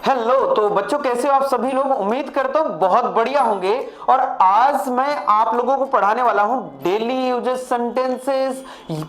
Hello. तो बच्चों कैसे हो आप सभी लोग? उम्मीद करता हूँ बहुत बढ़िया होंगे। और आज मैं आप लोगों को पढ़ाने वाला हूँ डेली यूजेस सेंटेंसेस।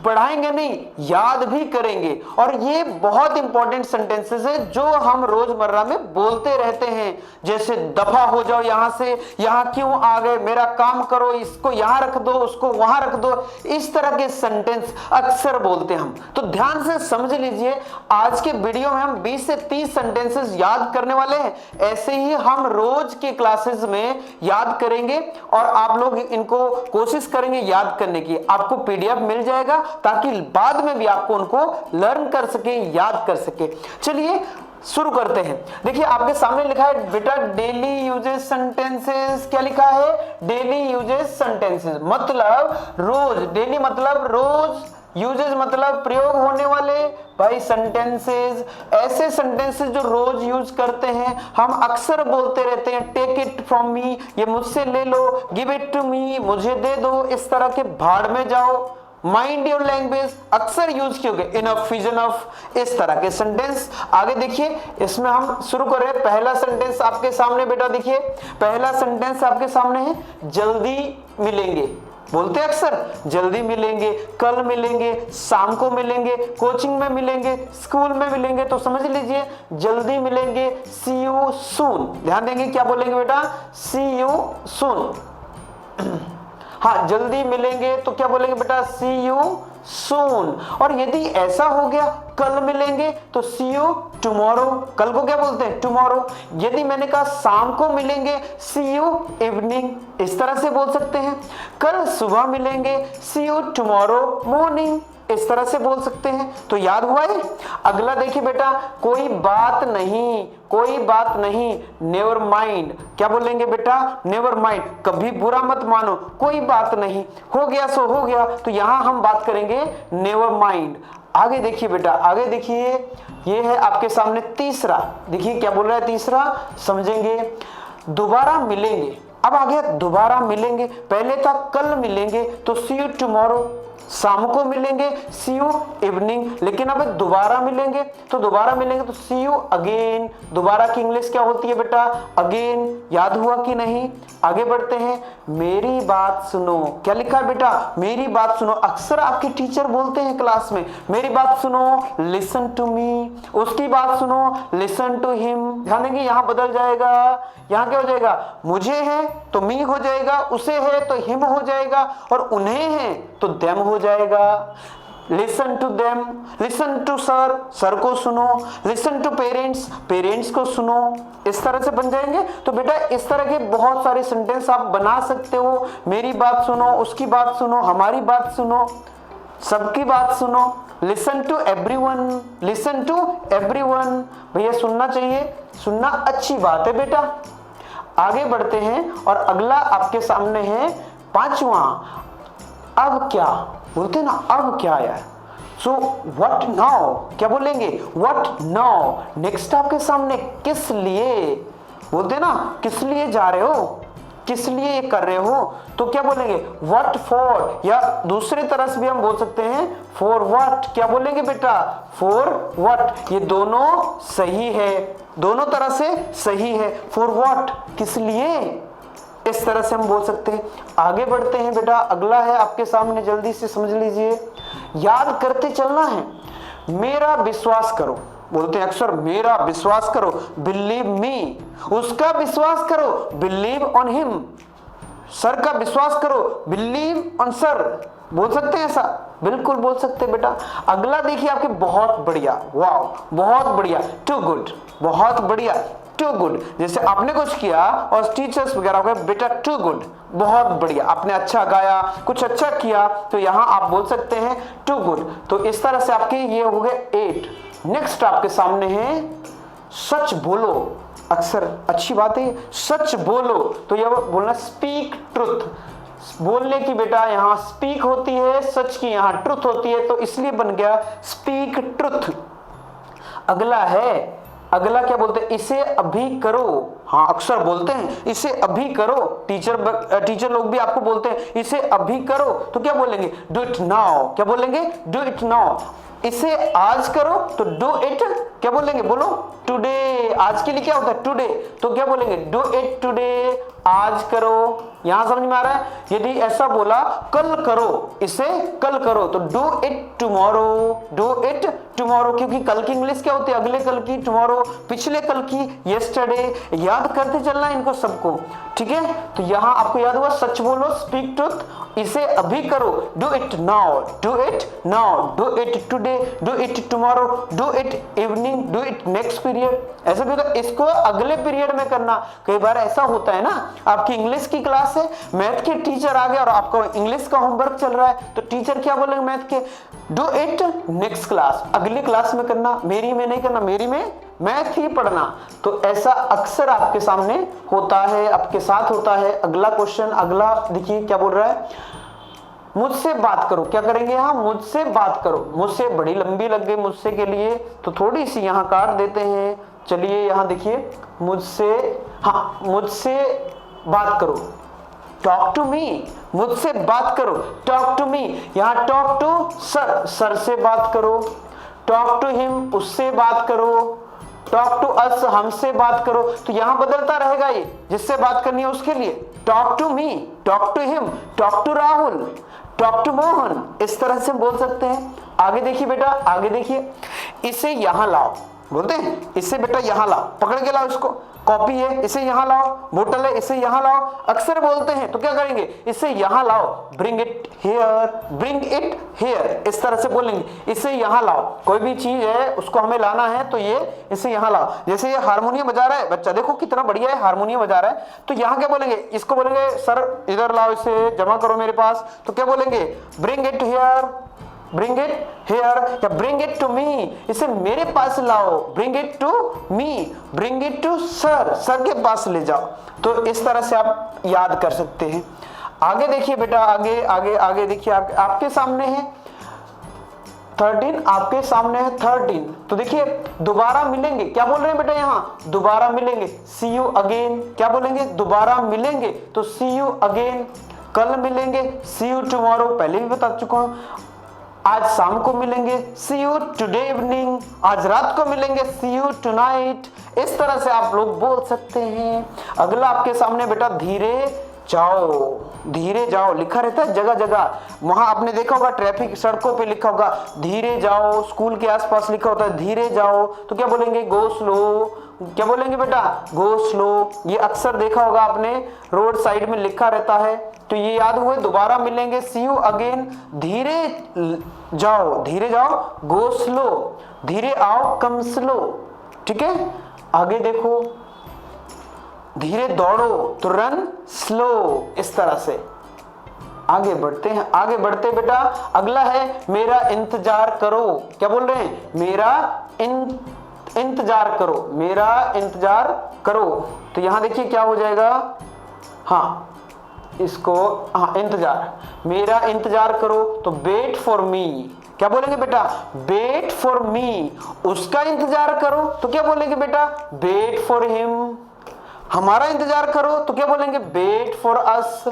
पढ़ाएंगे नहीं, याद भी करेंगे। और ये बहुत इंपॉर्टेंट सेंटेंसेस है जो हम रोजमर्रा में बोलते रहते हैं। जैसे दफा हो जाओ यहां से, यहां क्यों आ गए, मेरा काम करो, इसको यहां रख दो, उसको वहां रख दो। इस तरह के सेंटेंस अक्सर बोलते हैं हम। तो ध्यान से समझ लीजिए, आज के वीडियो में हम 20 से 30 सेंटेंसेस याद करने वाले हैं। ऐसे ही हम रोज के क्लासेस में याद करेंगे और आप लोग इनको कोशिश करेंगे याद करने की। आपको पीडीएफ मिल जाएगा ताकि बाद में भी आपको उनको लर्न कर सके, याद कर सके। चलिए शुरू करते हैं। देखिए आपके सामने लिखा है बेटा डेली यूजेस सेंटेंसेस। क्या लिखा है? डेली यूजेस सेंटेंसेस मतलब रोज। डेली मतलब रोज, यूजेस मतलब प्रयोग होने वाले। भाई सेंटेंसेस, ऐसे सेंटेंसेस जो रोज यूज करते हैं, हम अक्सर बोलते रहते हैं। टेक इट फ्रॉम मी, ये मुझसे ले लो। गिव इट टू मी, मुझे दे दो। इस तरह के भाड़ में जाओ, माइंड योर लैंग्वेज अक्सर यूज किए गए। इनफ इज इनफ, इस तरह के सेंटेंस। आगे देखिए, इसमें हम शुरू कर रहे हैं। पहला सेंटेंस आपके सामने बेटा देखिए, पहला सेंटेंस आपके सामने है जल्दी मिलेंगे। बोलते हैं अक्सर जल्दी मिलेंगे, कल मिलेंगे, शाम को मिलेंगे, कोचिंग में मिलेंगे, स्कूल में मिलेंगे। तो समझ लीजिए जल्दी मिलेंगे, सी यू सून। ध्यान देंगे क्या बोलेंगे बेटा? सी यू सून। हाँ, जल्दी मिलेंगे तो क्या बोलेंगे बेटा? सी यू सून। और यदि ऐसा हो गया कल मिलेंगे तो सी यू टुमारो। कल को क्या बोलते हैं? टुमारो। यदि मैंने कहा शाम को मिलेंगे, सी यू इवनिंग, इस तरह से बोल सकते हैं। कल सुबह मिलेंगे, सी यू टुमारो मॉर्निंग, इस तरह से बोल सकते हैं। तो याद हुआ है। अगला देखिए बेटा, कोई बात नहीं, कोई बात नहीं, नेवर माइंड। क्या बोलेंगे बेटा? नेवर माइंड, कभी बुरा मत मानो, कोई बात नहीं, हो गया सो हो गया। तो यहां हम बात करेंगे नेवर माइंड। आगे देखिए बेटा, आगे देखिए, ये है आपके सामने तीसरा। देखिए क्या बोल रहा है तीसरा, समझेंगे। दोबारा मिलेंगे। अब आ गया दोबारा मिलेंगे। पहले था कल मिलेंगे तो सी यू टुमारो, शाम को मिलेंगे सी यू इवनिंग। लेकिन अब दोबारा मिलेंगे तो दोबारा मिलेंगे तो सी यू अगेन। दोबारा की इंग्लिश क्या होती है बेटा? अगेन। याद हुआ कि नहीं? आगे बढ़ते हैं। मेरी बात सुनो। क्या लिखा है बेटा? मेरी बात सुनो। अक्सर आपके टीचर बोलते हैं क्लास में, मेरी बात सुनो, लिसन टू मी। उसकी बात सुनो, लिसन टू हिम। ध्यान देंगे यहां बदल जाएगा। यहां क्या हो जाएगा? मुझे है तो मी हो जाएगा, उसे है तो हिम हो जाएगा, और उन्हें है तो देम हो जाएगा। Listen to them, listen to sir, sir को सुनो। लिसन टू पेरेंट्स, पेरेंट्स को सुनो। इस तरह से बन जाएंगे। तो बेटा इस तरह के बहुत सारे सेंटेंस आप बना सकते हो। मेरी बात सुनो, उसकी बात सुनो, हमारी बात सुनो, सबकी बात सुनो। Listen to everyone, listen to everyone. भैया सुनना चाहिए, सुनना अच्छी बात है बेटा। आगे बढ़ते हैं और अगला आपके सामने है पांचवा। अब क्या बोलते हैं ना, अब क्या यार? So what now. क्या बोलेंगे? What now. नेक्स्ट आपके सामने किस लिए। बोलते हैं ना किस लिए जा रहे हो, किस लिए ये कर रहे हो। तो क्या बोलेंगे? What for. या दूसरी तरह से भी हम बोल सकते हैं फॉर व्हाट। क्या बोलेंगे बेटा? For what. ये दोनों सही है, दोनों तरह से सही है। फॉर व्हाट, किस लिए, इस तरह से हम बोल सकते हैं। आगे बढ़ते हैं बेटा, अगला है आपके सामने, जल्दी से समझ लीजिए, याद करते चलना है। मेरा विश्वास करो। बोलते हैं अक्सर मेरा विश्वास करो, बिलीव मी। उसका विश्वास करो, बिलीव ऑन हिम। सर का विश्वास करो, बिलीव ऑन सर। बोल सकते हैं ऐसा? बिल्कुल बोल सकते हैं बेटा। अगला देखिए आपके, बहुत बढ़िया, वाओ, बहुत बढ़िया, टू गुड, बहुत बढ़िया, टू गुड। जैसे आपने कुछ किया और टीचर्स वगैरह हो गए, बेटा टू गुड, बहुत बढ़िया, आपने अच्छा गाया, कुछ अच्छा किया, तो यहां आप बोल सकते हैं टू गुड। तो इस तरह से आपके ये हो गए 8। नेक्स्ट आपके सामने है सच बोलो। अक्सर अच्छी बात है, सच बोलो। तो यह बोलना स्पीक ट्रुथ। बोलने की बेटा यहाँ स्पीक होती है, सच की यहाँ ट्रुथ होती है, तो इसलिए बन गया स्पीक ट्रुथ। अगला है, अगला क्या बोलते हैं? इसे अभी करो। हाँ अक्सर बोलते हैं इसे अभी करो। टीचर लोग भी आपको बोलते हैं इसे अभी करो। तो क्या बोलेंगे? Do it now. क्या बोलेंगे? Do it now. इसे आज करो तो डू इट क्या बोलेंगे, बोलो टुडे। आज के लिए क्या होता है, टुडे, तो क्या बोलेंगे, डू इट टुडे, आज करो। यहां समझ में आ रहा है। यदि ऐसा बोला कल करो, इसे कल करो, तो do it tomorrow, do it tomorrow, क्योंकि कल की इंग्लिश क्या होती है, अगले कल की, टुमारो पिछले कल की, यस्टरडे। याद करते चलना इनको सबको, ठीक है। तो यहां आपको याद हुआ, सच बोलो, स्पीक ट्रुथ, इसे अभी करो, do it now, do it now, do it today, do it tomorrow, do it evening, do it next period. ऐसा भी होता है, इसको अगले पीरियड में करना। कई बार ऐसा होता है ना, आपकी इंग्लिश की क्लास है, मैथ के टीचर आ गए और आपको इंग्लिश का होमवर्क चल रहा है, तो टीचर क्या बोलेंगे मैथ के, डू इट नेक्स्ट क्लास, अगली क्लास में करना, मेरी में नहीं करना, मेरी में मैथ ही पढ़ना। तो ऐसा अक्सर आपके सामने होता है, आपके साथ होता है। अगला क्वेश्चन, अगला देखिए क्या बोल रहा है, मुझसे बात करो। क्या करेंगे यहां, मुझसे बात करो। मुझसे बड़ी लंबी लग गई मुझसे के लिए, तो थोड़ी सी यहां काट देते हैं। चलिए यहां देखिए, मुझसे, हाँ मुझसे बात करो, टॉक टू मी, मुझसे बात करो, टॉक टू मी। यहां टॉक टू सर, सर से बात करो, टॉक टू हिम, उससे बात करो, टॉक टू अस, हमसे बात करो। तो यहां बदलता रहेगा, ये जिससे बात करनी है उसके लिए talk to me, talk to him, talk to Rahul, talk to Mohan, इस तरह से बोल सकते हैं। आगे देखिए बेटा, आगे देखिए, इसे यहां लाओ, बोलते हैं इसे बेटा यहां लाओ, पकड़ के लाओ इसको, कॉपी है इसे यहां लाओ, बोतल है इसे यहां लाओ, अक्सर बोलते हैं तो क्या करेंगे, इसे यहां लाओ, bring it here, bring it here, इस तरह से बोलेंगे, इसे यहां लाओ। कोई भी चीज है उसको हमें लाना है तो ये इसे यहां लाओ। जैसे ये हारमोनियम बजा रहा है बच्चा, देखो कितना बढ़िया है, हारमोनियम बजा रहा है, तो यहां क्या बोलेंगे, इसको बोलेंगे सर इधर लाओ, इसे जमा करो मेरे पास, तो क्या बोलेंगे, bring it here, bring it here, या ब्रिंग इट टू मी, इसे मेरे पास लाओ, bring it to me, bring it to sir, sir के पास ले जाओ। तो इस तरह से आप याद कर सकते हैं। आगे देखिए बेटा, आगे आगे आगे देखिए, आपके सामने है 13, आपके सामने है 13, तो देखिए दोबारा मिलेंगे, क्या बोल रहे हैं बेटा यहां, दोबारा मिलेंगे, सी यू अगेन, क्या बोलेंगे, दोबारा मिलेंगे, तो सी यू अगेन। कल मिलेंगे, सी यू टुमारो, पहले भी बता चुका हूं। आज शाम को मिलेंगे, सी यू टुडे इवनिंग, आज रात को मिलेंगे, सी यू टुनाइट। इस तरह से आप लोग बोल सकते हैं। अगला आपके सामने बेटा, धीरे जाओ, धीरे जाओ लिखा रहता है जगह जगह, वहां आपने देखा होगा ट्रैफिक सड़कों पे लिखा होगा धीरे जाओ, स्कूल के आसपास लिखा होता है धीरे जाओ, तो क्या बोलेंगे, गो स्लो, क्या बोलेंगे बेटा, गो स्लो। ये अक्सर देखा होगा आपने, रोड साइड में लिखा रहता है, तो ये याद हुए, दोबारा मिलेंगे, सी यू अगेन, धीरे जाओ, धीरे जाओ, गो स्लो, धीरे आओ, कम स्लो, ठीक है। आगे देखो, धीरे दौड़ो तो रन स्लो, इस तरह से आगे बढ़ते हैं। आगे बढ़ते बेटा, अगला है मेरा इंतजार करो, क्या बोल रहे हैं, मेरा इंतजार करो, मेरा इंतजार करो, तो यहां देखिए क्या हो जाएगा, हाँ इसको, हाँ इंतजार, मेरा इंतजार करो, तो वेट फॉर मी, क्या बोलेंगे बेटा, वेट फॉर मी। उसका इंतजार करो तो क्या बोलेंगे बेटा, वेट फॉर हिम। हमारा इंतजार करो तो क्या बोलेंगे, वेट फॉर अस।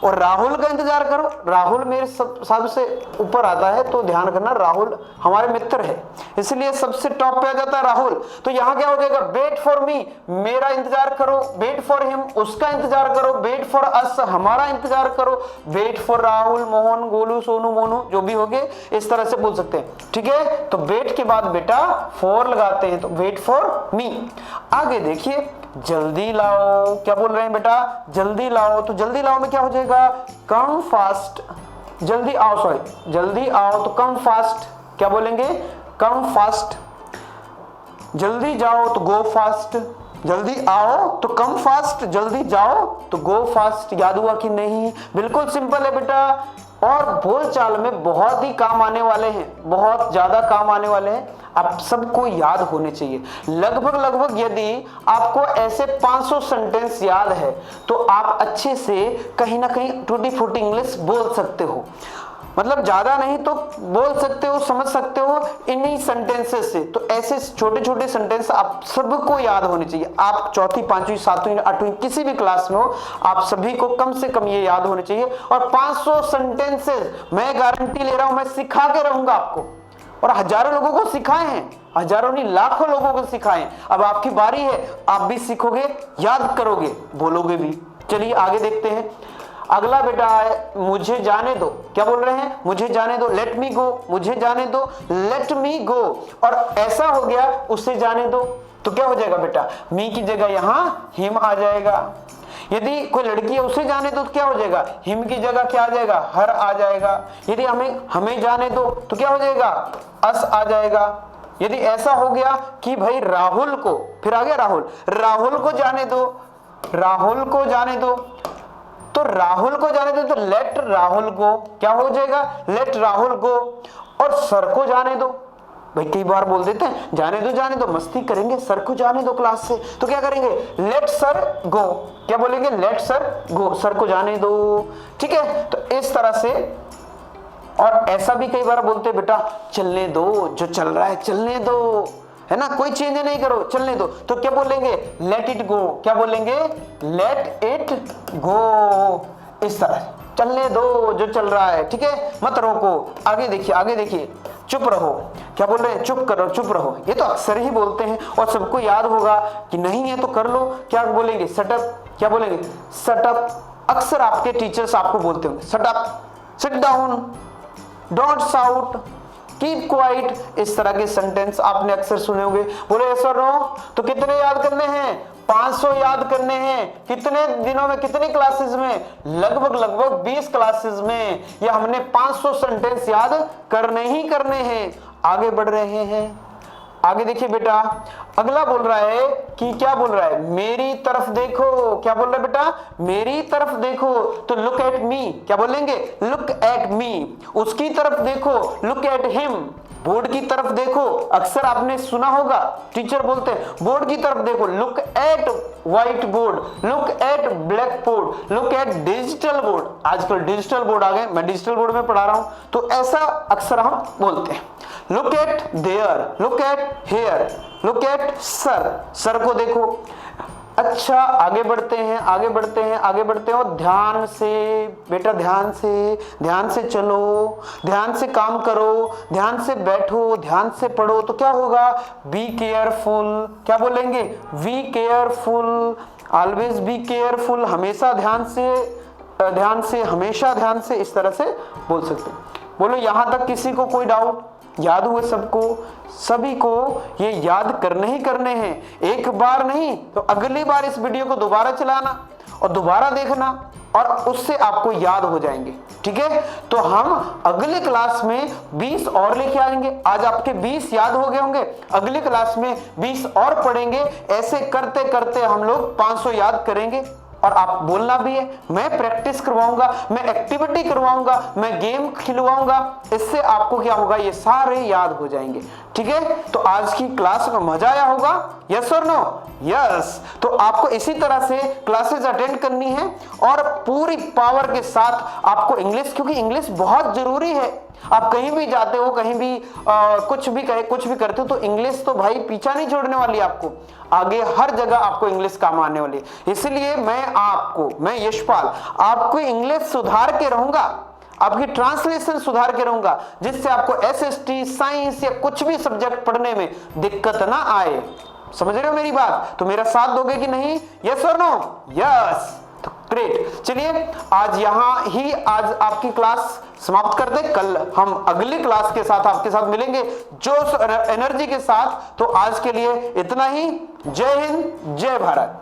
और राहुल का इंतजार करो, राहुल मेरे सबसे ऊपर आता है, तो ध्यान करना राहुल हमारे मित्र है, इसलिए सबसे टॉप पे आ जाता है राहुल। तो यहां क्या हो जाएगा, वेट फॉर मी, मेरा इंतजार करो, वेट फॉर हिम, उसका इंतजार करो, वेट फॉर अस, हमारा इंतजार करो, वेट फॉर राहुल, मोहन, गोलू, सोनू, मोनू, जो भी होगे, इस तरह से बोल सकते हैं, ठीक है। तो वेट के बाद बेटा फॉर लगाते हैं, तो वेट फॉर मी। आगे देखिए, जल्दी लाओ, क्या बोल रहे हैं बेटा, जल्दी लाओ, तो जल्दी लाओ में क्या हो जाएगा, कम फास्ट, जल्दी आओ, सॉरी जल्दी आओ तो कम फास्ट, क्या बोलेंगे, कम फास्ट। जल्दी जाओ तो गो फास्ट, जल्दी आओ तो कम फास्ट, जल्दी जाओ तो गो फास्ट। याद हुआ कि नहीं, बिल्कुल सिंपल है बेटा, और बोलचाल में बहुत ही काम आने वाले हैं, बहुत ज्यादा काम आने वाले हैं, आप सबको याद होने चाहिए। लगभग यदि आपको ऐसे 500 सेंटेंस याद है तो आप अच्छे से कहीं ना कहीं टूटी फूटी इंग्लिश बोल सकते हो, मतलब ज्यादा नहीं तो बोल सकते हो, समझ सकते हो इन्हीं सेंटेंसेस से। तो ऐसे छोटे छोटे सेंटेंस आप सबको याद होने चाहिए। आप चौथी, पांचवी, सातवीं, आठवीं किसी भी क्लास में हो, आप सभी को कम से कम ये याद होने चाहिए। और 500 सेंटेंसेस मैं गारंटी ले रहा हूं, मैं सिखा के रहूंगा आपको, और हजारों लोगों को सिखाए हैं, हजारों नहीं लाखों लोगों को सिखाए। अब आपकी बारी है, आप भी सीखोगे, याद करोगे, बोलोगे भी। चलिए आगे देखते हैं। अगला बेटा है मुझे जाने दो। क्या बोल रहे हैं? मुझे जाने दो, लेट मी गो, मुझे जाने दो, लेट मी गो। और ऐसा हो गया उसे जाने दो, तो क्या हो जाएगा बेटा? मी की जगह यहां हिम आ जाएगा। यदि कोई लड़की है उसे जाने दो तो क्या हो जाएगा? हिम की जगह क्या आ जाएगा? हर आ जाएगा। यदि हमें जाने दो तो क्या हो जाएगा? अस आ जाएगा। यदि ऐसा हो गया कि भाई राहुल को, फिर आ गया राहुल को जाने दो, राहुल को जाने दो, तो राहुल को जाने दो तो लेट राहुल गो। क्या हो जाएगा? लेट राहुल गो। और सर को जाने दो, भाई कई बार बोल देते हैं जाने दो मस्ती करेंगे, सर को जाने दो क्लास से, तो क्या करेंगे? लेट सर गो। क्या बोलेंगे? लेट सर गो, सर को जाने दो। ठीक है, तो इस तरह से। और ऐसा भी कई बार बोलते हैं बेटा चलने दो, जो चल रहा है चलने दो, है ना, कोई चेंज नहीं करो, चलने दो, तो क्या बोलेंगे? Let it go. क्या बोलेंगे? Let it go. इस तरह चलने दो जो चल रहा है, ठीक है, मत रोको। आगे देखिए, आगे देखिए, चुप रहो। क्या बोल रहे हैं? चुप करो, चुप रहो। ये तो अक्सर ही बोलते हैं और सबको याद होगा कि नहीं है तो कर लो। क्या बोलेंगे? सटअप। क्या बोलेंगे? सटअप। अक्सर आपके टीचर्स आपको बोलते होंगे सटअप, sit down, don't shout, keep quiet. इस तरह के सेंटेंस आपने अक्सर सुने होंगे। बोले यस और नो? तो कितने याद करने हैं? 500 याद करने हैं। कितने दिनों में, कितनी क्लासेस में? लगभग 20 क्लासेस में। या हमने 500 सेंटेंस याद करने ही करने हैं। आगे बढ़ रहे हैं। आगे देखिए बेटा, अगला बोल रहा है कि क्या बोल रहा है? मेरी तरफ देखो। क्या बोल रहा है बेटा? मेरी तरफ देखो, तो लुक एट मी। क्या बोलेंगे? Look at me. उसकी तरफ देखो, लुक एट हिम। बोर्ड की तरफ देखो, अक्सर आपने सुना होगा टीचर बोलते हैं बोर्ड की तरफ देखो, look at white board, look at black board, look at digital board. आजकल डिजिटल बोर्ड आ गए, मैं डिजिटल बोर्ड में पढ़ा रहा हूं, तो ऐसा अक्सर हम बोलते हैं। Look at there, look at here, look at sir, sir को देखो। अच्छा आगे बढ़ते हैं, आगे बढ़ते हैं, आगे बढ़ते हैं। और ध्यान से बेटा, ध्यान से चलो, ध्यान से काम करो, ध्यान से बैठो, ध्यान से पढ़ो, तो क्या होगा? Be careful. क्या बोलेंगे? Be careful, always be careful. हमेशा ध्यान से, हमेशा ध्यान से, इस तरह से बोल सकते हैं। बोलो यहां तक किसी को कोई डाउट? याद हुए सबको? सभी को ये याद करने ही करने हैं, एक बार नहीं तो अगली बार इस वीडियो को दोबारा चलाना और दोबारा देखना, और उससे आपको याद हो जाएंगे। ठीक है, तो हम अगले क्लास में 20 और लेके आएंगे। आज आपके 20 याद हो गए होंगे, अगली क्लास में 20 और पढ़ेंगे। ऐसे करते करते हम लोग 500 याद करेंगे। और आप बोलना भी है, मैं प्रैक्टिस करवाऊंगा, मैं एक्टिविटी करवाऊंगा, मैं गेम खिलवाऊंगा। इससे आपको क्या होगा? ये सारे याद हो जाएंगे। ठीक है, तो आज की क्लास में मजा आया होगा? यस और नो? यस। तो आपको इसी तरह से क्लासेस अटेंड करनी है और पूरी पावर के साथ आपको इंग्लिश, क्योंकि इंग्लिश बहुत जरूरी है। आप कहीं भी जाते हो, कहीं भी कुछ भी करते हो, तो इंग्लिश तो भाई पीछा नहीं छोड़ने वाली। आपको आगे हर जगह आपको इंग्लिश काम आने वाली। इसलिए मैं यशपाल आपको इंग्लिश सुधार के रहूंगा, आपकी ट्रांसलेशन सुधार के रहूंगा, जिससे आपको एसएसटी, साइंस या कुछ भी सब्जेक्ट पढ़ने में दिक्कत ना आए। समझ रहे हो मेरी बात? तो मेरा साथ दोगे कि नहीं? यस और नो? यस। तो ग्रेट। चलिए आज आज आपकी क्लास समाप्त कर दे। कल हम अगली क्लास के साथ आपके साथ मिलेंगे जोश और एनर्जी के साथ। तो आज के लिए इतना ही। जय हिंद, जय भारत।